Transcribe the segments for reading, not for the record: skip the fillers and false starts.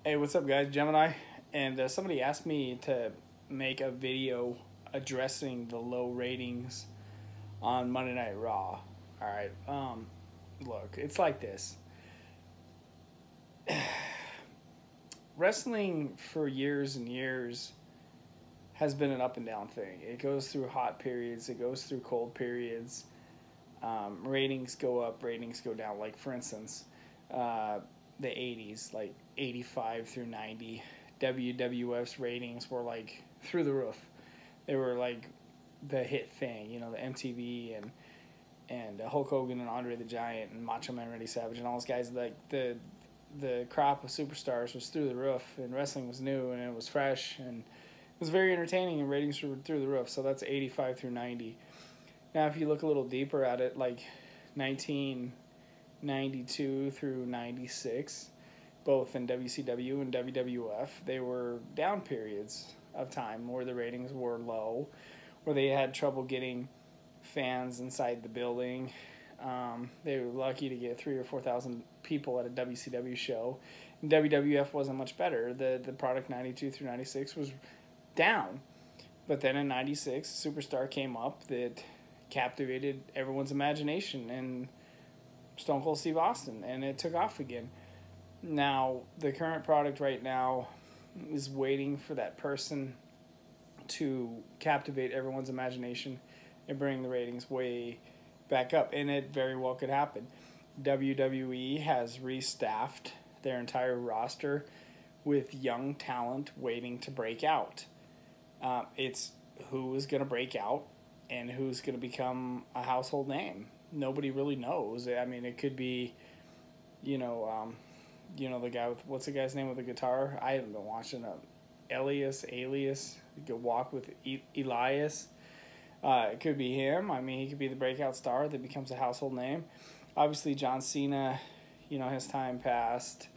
Hey, what's up, guys? Gemini. And somebody asked me to make a video addressing the low ratings on Monday Night Raw. All right. Look, it's like this. Wrestling for years and years has been an up and down thing. It goes through hot periods. It goes through cold periods. Ratings go up. Ratings go down. Like, for instance, the 80s, like 85 through 90, WWF's ratings were like through the roof. They were like the hit thing, you know, the MTV and Hulk Hogan and Andre the Giant and Macho Man Randy Savage and all those guys. Like the crop of superstars was through the roof, and wrestling was new and it was fresh and it was very entertaining, and ratings were through the roof. So that's 85 through 90. Now, if you look a little deeper at it, like 1992 through 96, both in WCW and WWF, they were down periods of time where the ratings were low, where they had trouble getting fans inside the building. They were lucky to get 3,000 or 4,000 people at a WCW show. And WWF wasn't much better. The product 92 through 96 was down. But then in 96, a superstar came up that captivated everyone's imagination, and Stone Cold Steve Austin, and it took off again. Now, the current product right now is waiting for that person to captivate everyone's imagination and bring the ratings way back up, and it very well could happen. WWE has restaffed their entire roster with young talent waiting to break out. It's who is going to break out and who's going to become a household name. Nobody really knows. I mean, it could be, the guy with, what's the guy's name with the guitar? I haven't been watching Alias, go walk with Elias. It could be him. I mean, he could be the breakout star that becomes a household name. Obviously, John Cena, his time passed.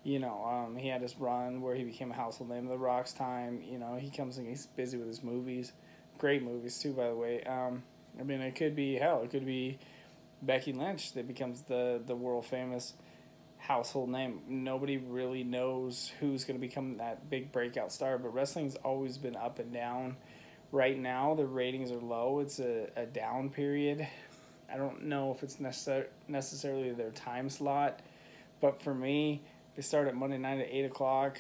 He had his run where he became a household name. The Rock's time, he comes and he's busy with his movies. Great movies, too, by the way. It could be, it could be Becky Lynch that becomes the world-famous household name. Nobody really knows who's going to become that big breakout star, but wrestling's always been up and down. Right now, the ratings are low. It's a down period. I don't know if it's necessarily their time slot, but for me, they start at Monday night at 8 o'clock.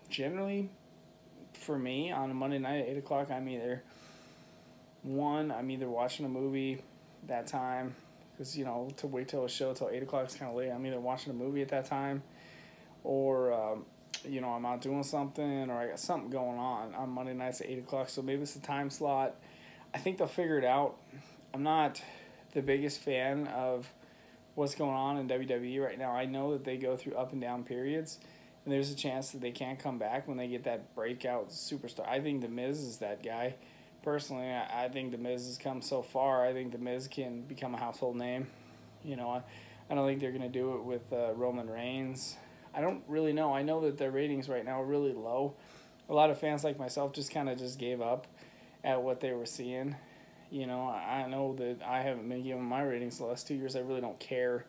Generally, for me, on a Monday night at 8 o'clock, I'm either watching a movie that time, because, to wait till a show till 8 o'clock is kind of late. I'm either watching a movie at that time, or, I'm out doing something, or I got something going on Monday nights at 8 o'clock, so maybe it's the time slot. I think they'll figure it out. I'm not the biggest fan of what's going on in WWE right now. I know that they go through up and down periods, and there's a chance that they can't come back when they get that breakout superstar. I think The Miz is that guy. Personally, I think The Miz has come so far. I think The Miz can become a household name. I don't think they're going to do it with Roman Reigns. I don't really know. I know that their ratings right now are really low. A lot of fans like myself just gave up at what they were seeing. I know that I haven't been given my ratings the last 2 years. I really don't care.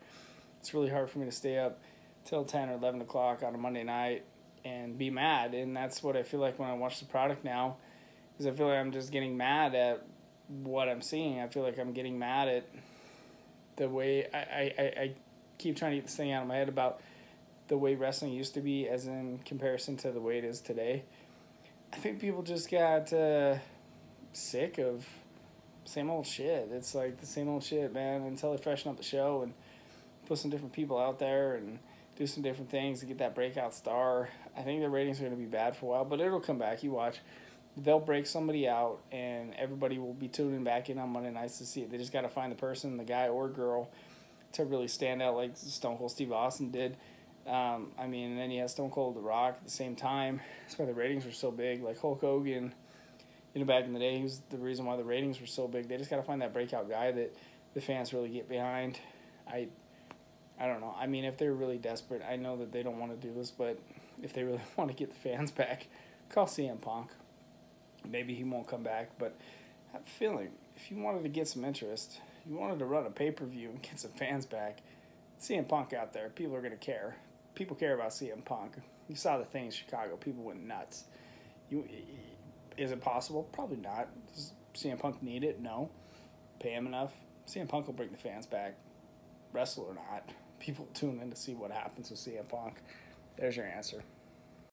It's really hard for me to stay up till 10 or 11 o'clock on a Monday night and be mad. And that's what I feel like when I watch the product now, because I feel like I'm just getting mad at what I'm seeing. I feel like I'm getting mad at the way I keep trying to get this thing out of my head about the way wrestling used to be as in comparison to the way it is today. I think people just got sick of same old shit. It's like the same old shit, man, until they freshen up the show and put some different people out there and do some different things to get that breakout star. I think the ratings are going to be bad for a while, but it'll come back. You watch. They'll break somebody out, and everybody will be tuning back in on Monday nights to see it. They just got to find the person, the guy or girl, to really stand out like Stone Cold Steve Austin did. And then you have Stone Cold The Rock at the same time. That's why the ratings were so big. Like Hulk Hogan, back in the day, he was the reason why the ratings were so big. They just got to find that breakout guy that the fans really get behind. I don't know. If they're really desperate, I know that they don't want to do this, but if they really want to get the fans back, call CM Punk. Maybe he won't come back, but I have a feeling if you wanted to get some interest, you wanted to run a pay-per-view and get some fans back, CM Punk out there, people are going to care. people care about CM Punk. You saw the thing in Chicago. People went nuts. Is it possible? Probably not. Does CM Punk need it? No. Pay him enough? CM Punk will bring the fans back. Wrestle or not. People tune in to see what happens with CM Punk. There's your answer.